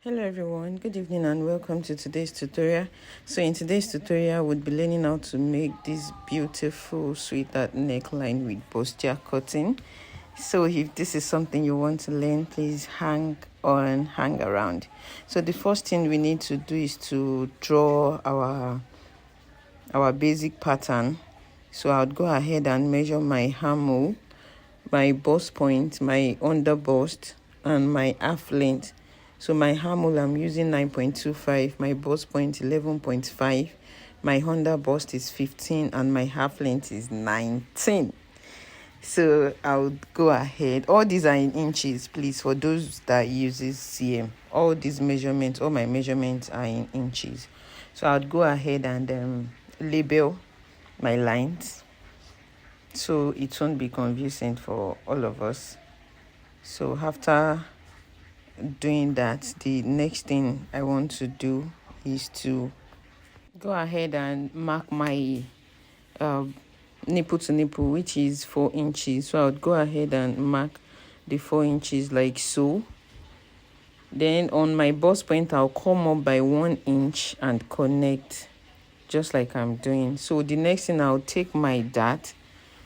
Hello everyone, good evening and welcome to today's tutorial. So in today's tutorial we'll be learning how to make this beautiful sweater neckline with bustier cutting. So if this is something you want to learn, please hang around. So the first thing we need to do is to draw our basic pattern. So I'll go ahead and measure my armhole, my bust point, my under bust, and my half length. So my armhole I'm using 9.25, my bust point 11.5, my under bust is 15, and my half length is 19. So I'll go ahead. All these are in inches, please, for those that uses cm. All these measurements, all my measurements are in inches. So I'll go ahead and label my lines so it won't be confusing for all of us. So after doing that, the next thing I want to do is to go ahead and mark my nipple to nipple, which is 4 inches. So I would go ahead and mark the 4 inches like so. Then on my bust point I'll come up by 1 inch and connect just like I'm doing. So the next thing, I'll take my dart,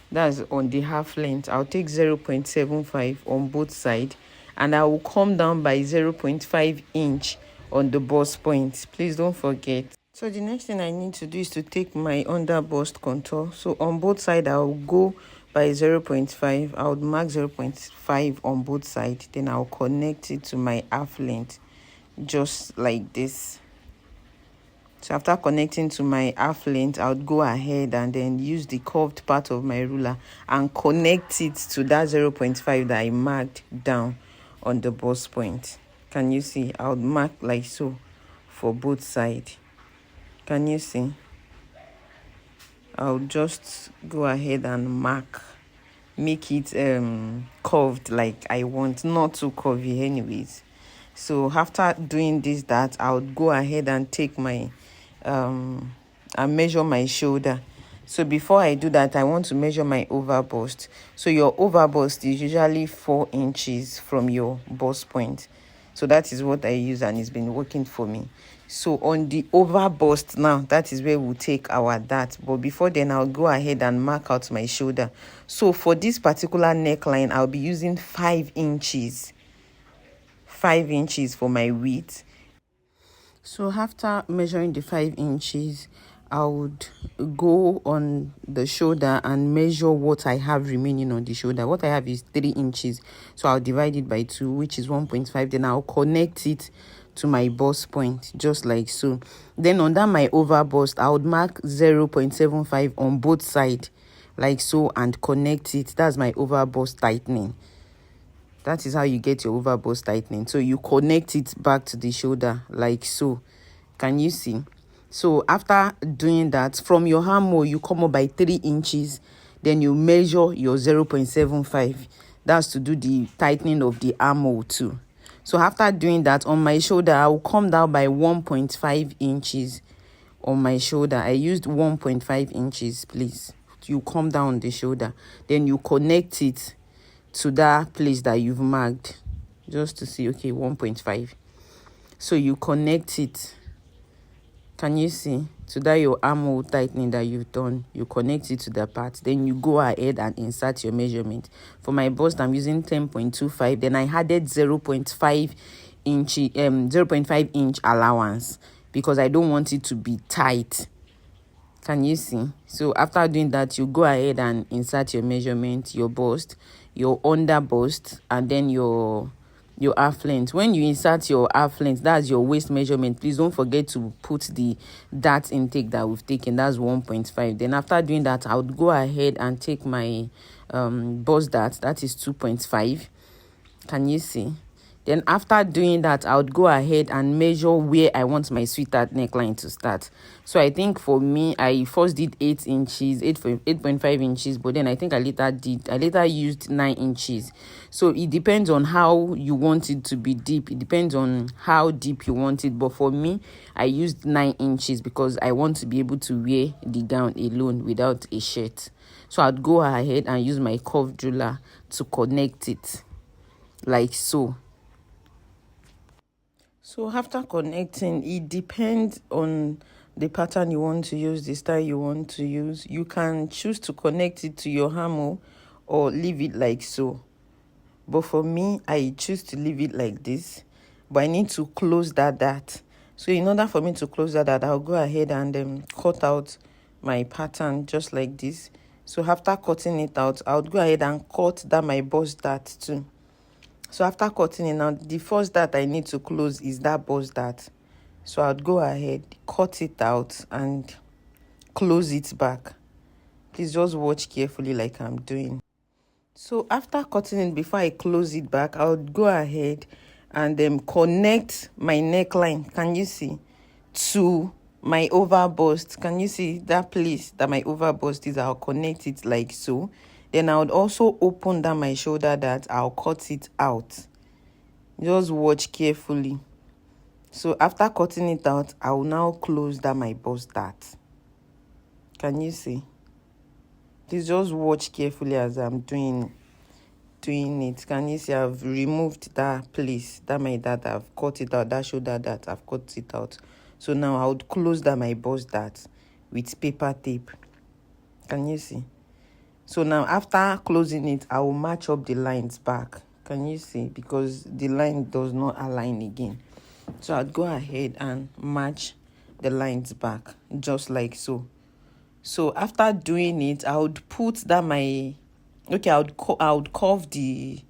that's on the half length. I'll take 0.75 on both sides, and I will come down by 0.5 inch on the bust point. Please don't forget. So the next thing I need to do is to take my under bust contour. So on both sides I'll go by 0.5. I would mark 0.5 on both sides, then I'll connect it to my half length just like this. So after connecting to my half length, I would go ahead and then use the curved part of my ruler and connect it to that 0.5 that I marked down on the bust point. Can you see? I would mark like so for both sides. Can you see? I'll just go ahead and mark, make it curved like I want, not too curvy anyways. So after doing that, I would go ahead and take my and measure my shoulder. So before I do that, I want to measure my over bust. So your over bust is usually 4 inches from your bust point. So that is what I use, and it's been working for me. So on the over bust now, that is where we'll take our dart. But before then, I'll go ahead and mark out my shoulder. So for this particular neckline, I'll be using 5 inches. 5 inches for my width. So after measuring the 5 inches, I would go on the shoulder and measure what I have remaining on the shoulder. What I have is 3 inches. So I'll divide it by 2, which is 1.5. Then I'll connect it to my bust point, just like so. Then under my over bust, I would mark 0.75 on both sides, like so, and connect it. That's my over bust tightening. That is how you get your over bust tightening. So you connect it back to the shoulder like so. Can you see? So after doing that, from your armhole, you come up by 3 inches. Then you measure your 0.75. That's to do the tightening of the armhole too. So after doing that, on my shoulder, I will come down by 1.5 inches on my shoulder. I used 1.5 inches, please. You come down the shoulder. Then you connect it to that place that you've marked, just to see. Okay, 1.5. So you connect it. Can you see? To that your armhole tightening that you've done, you connect it to the part. Then you go ahead and insert your measurement. For my bust, I'm using 10.25. Then I added 0.5 inch allowance because I don't want it to be tight. Can you see? So after doing that, you go ahead and insert your measurement, your bust, your under bust, and then your half length. When you insert your half length, that's your waist measurement. Please don't forget to put the dart intake that we've taken. That's 1.5. Then after doing that, I would go ahead and take my bust dart. That is 2.5. Can you see? Then after doing that, I would go ahead and measure where I want my sweetheart neckline to start. So I think for me, I first did 8 inches, 8.5 inches, but then I think I later used 9 inches. So it depends on how you want it to be deep. It depends on how deep you want it. But for me, I used 9 inches because I want to be able to wear the gown alone without a shirt. So I'd go ahead and use my curved ruler to connect it like so. So after connecting, it depends on the pattern you want to use, the style you want to use. You can choose to connect it to your hammer or leave it like so. But for me, I choose to leave it like this. But I need to close that dart. So in order for me to close that dart, I'll go ahead and cut out my pattern just like this. So after cutting it out, I'll go ahead and cut that my bust dart too. So after cutting it now, the first dart I need to close is that bust dart. So I'll go ahead, cut it out and close it back. Please just watch carefully like I'm doing. So after cutting it, before I close it back, I'll go ahead and connect my neckline. Can you see? To my over bust. Can you see that place that my over bust is? I'll connect it like so. Then I would also open down my shoulder that I'll cut it out. Just watch carefully. So after cutting it out, I will now close down my bust dart. Can you see? Please just watch carefully as I'm doing it. Can you see I've removed that place, that my dart, I've cut it out, that shoulder dart, I've cut it out. So now I would close that my bust dart with paper tape. Can you see? So now after closing it, I will match up the lines back. Can you see? Because the line does not align again. So I'll go ahead and match the lines back just like so. So after doing it, I would put that I would curve the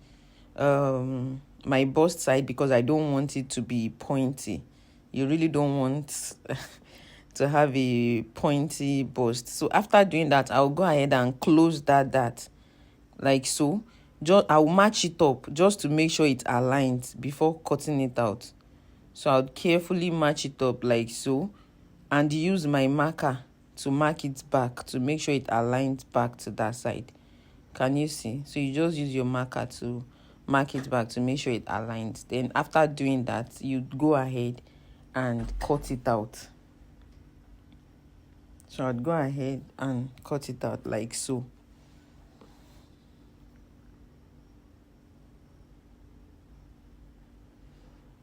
my bust side because I don't want it to be pointy. You really don't want to have a pointy bust. So after doing that, I'll go ahead and close that like so. I'll match it up just to make sure it aligns before cutting it out. So I'll carefully match it up like so and use my marker to mark it back to make sure it aligns back to that side. Can you see? So you just use your marker to mark it back to make sure it aligns. Then after doing that, you go ahead and cut it out. So I'd go ahead and cut it out like so.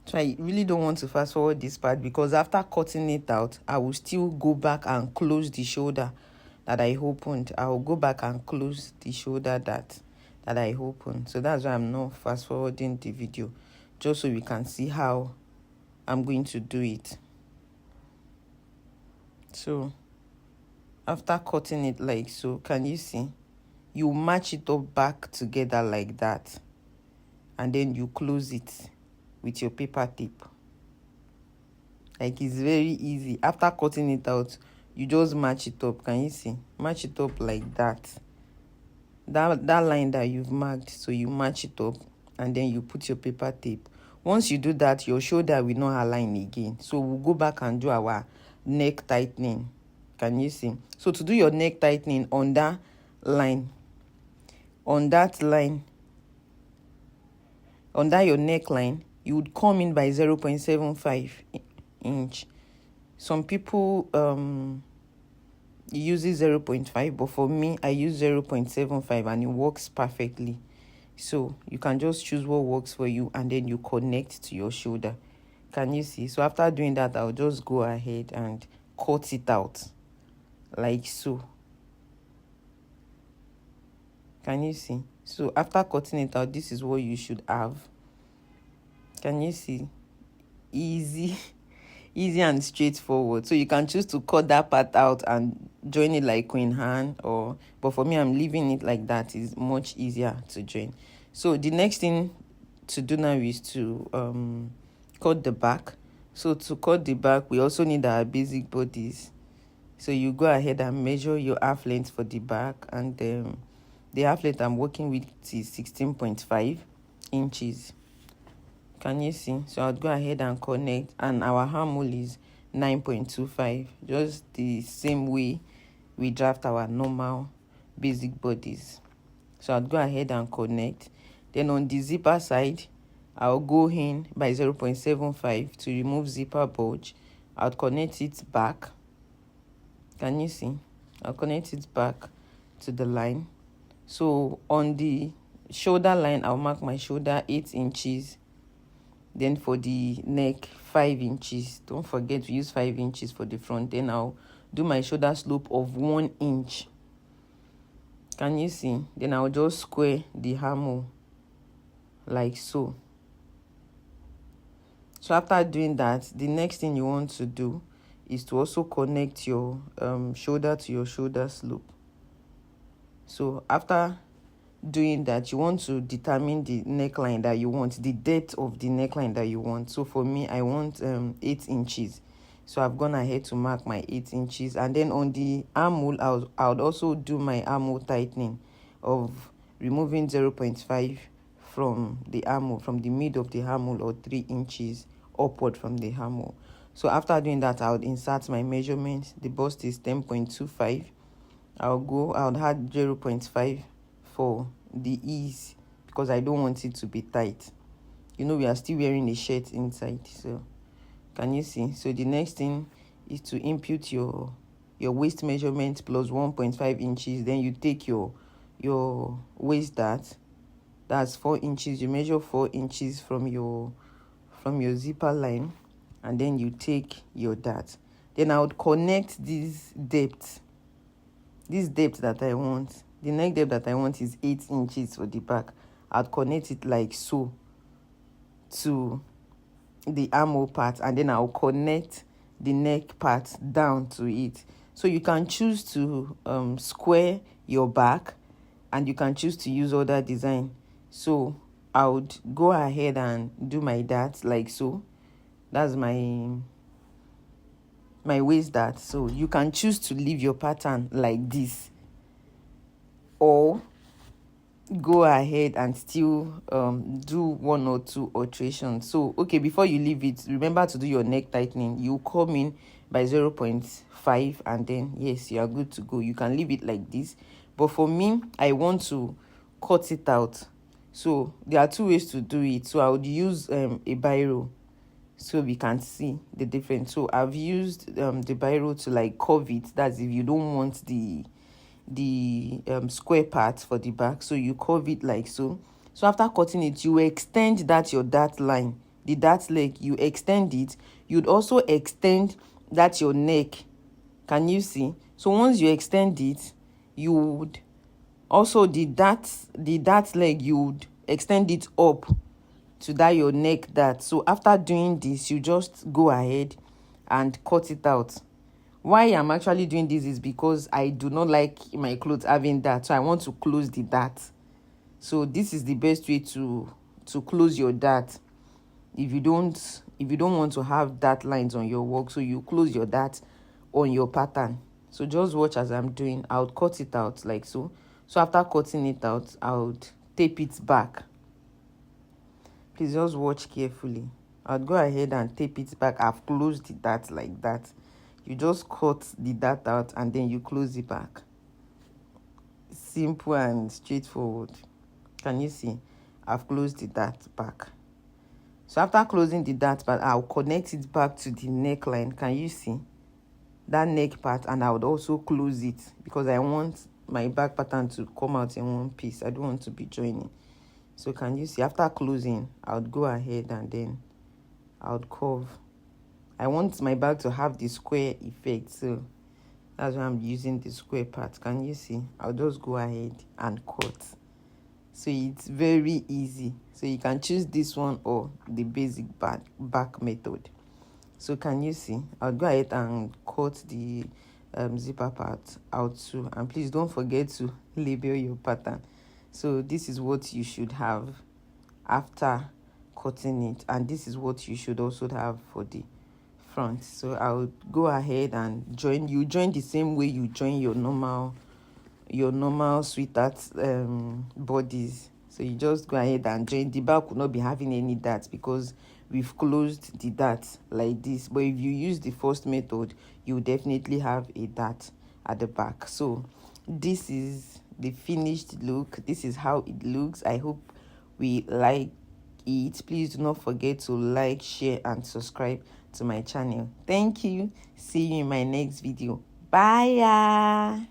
So I really don't want to fast forward this part because after cutting it out, I will still go back and close the shoulder that I opened. I will go back and close the shoulder that I opened. So that's why I'm not fast forwarding the video, just so we can see how I'm going to do it. So after cutting it like so, can you see? You match it up back together like that. And then you close it with your paper tape. Like, it's very easy. After cutting it out, you just match it up. Can you see? Match it up like that. That line that you've marked, so you match it up and then you put your paper tape. Once you do that, your shoulder will not align again. So we'll go back and do our neck tightening. Can you see? So to do your neck tightening on that line, on that your neckline, you would come in by 0.75 inch. Some people use 0.5, but for me, I use 0.75 and it works perfectly. So you can just choose what works for you and then you connect to your shoulder. Can you see? So after doing that, I'll just go ahead and cut it out like so. Can you see? So after cutting it out, this is what you should have. Can you see? Easy and straightforward. So you can choose to cut that part out and join it like Queen Anne, but for me, I'm leaving it like that. It's much easier to join. So the next thing to do now is to cut the back. So to cut the back, we also need our basic bodice. So you go ahead and measure your half length for the back, and the half length I'm working with is 16.5 inches. Can you see? So I'll go ahead and connect, and our armhole is 9.25, just the same way we draft our normal basic bodies. So I'll go ahead and connect. Then on the zipper side, I'll go in by 0.75 to remove zipper bulge. I'll connect it back. Can you see? I'll connect it back to the line. So on the shoulder line, I'll mark my shoulder 8 inches. Then for the neck, 5 inches. Don't forget to use 5 inches for the front. Then I'll do my shoulder slope of 1 inch. Can you see? Then I'll just square the armhole like so. So after doing that, the next thing you want to do is to also connect your shoulder to your shoulder slope. So after doing that, you want to determine the neckline that you want, the depth of the neckline that you want. So for me, I want 8 inches. So I've gone ahead to mark my 8 inches. And then on the armhole, I would also do my armhole tightening of removing 0.5 from the armhole, from the mid of the armhole, or 3 inches upward from the armhole. So after doing that, I would insert my measurement. The bust is 10.25. I would add 0.5 for the ease, because I don't want it to be tight. You know, we are still wearing a shirt inside. So can you see? So the next thing is to input your waist measurement plus 1.5 inches. Then you take your waist dart. That's 4 inches. You measure 4 inches from your zipper line, and then you take your dart. Then I would connect this depth that I want. The neck depth that I want is 8 inches for the back. I'd connect it like so to the armhole part, and then I'll connect the neck part down to it. So you can choose to square your back, and you can choose to use other design. So I would go ahead and do my dart like so. That's my waist dart. So you can choose to leave your pattern like this, or go ahead and still do 1 or 2 alterations. So okay, before you leave it, remember to do your neck tightening. You come in by 0.5, and then yes, you are good to go. You can leave it like this, but for me, I want to cut it out. So there are 2 ways to do it. So I would use a biro, so we can see the difference. So I've used the biro to like curve it. That's if you don't want the square part for the back, so you curve it like so. So after cutting it, you extend your dart line, the dart leg, you extend it. You'd also extend your neck. Can you see? So once you extend it, you would also the dart leg, you would extend it up to that your neck dart. So after doing this, you just go ahead and cut it out. Why I'm actually doing this is because I do not like my clothes having dart, so I want to close the dart. So this is the best way to close your dart. If you don't want to have dart lines on your work, so you close your dart on your pattern. So just watch as I'm doing. I would cut it out like so. So after cutting it out, I would tape it back. Please just watch carefully. I'll go ahead and tape it back. I've closed the dart like that. You just cut the dart out, and then you close it back. Simple and straightforward. Can you see? I've closed the dart back. So after closing the dart part, I'll connect it back to the neckline. Can you see that neck part? And I would also close it, because I want my back pattern to come out in one piece. I don't want to be joining. So can you see? After closing, I would go ahead and then I would curve. I want my bag to have the square effect, so that's why I'm using the square part. Can you see? I'll just go ahead and cut. So it's very easy. So you can choose this one or the basic back method. So can you see? I'll go ahead and cut the zipper part out too. And please don't forget to label your pattern. So this is what you should have after cutting it, and this is what you should also have for the front. So I'll go ahead and join the same way you join your normal sweetheart bodies. So you just go ahead and join. The back will not be having any darts because we've closed the dart like this. But if you use the first method, you will definitely have a dart at the back. So this is the finished look. This is how it looks. I hope we like it. Please do not forget to like, share, and subscribe to my channel. Thank you. See you in my next video. Bye.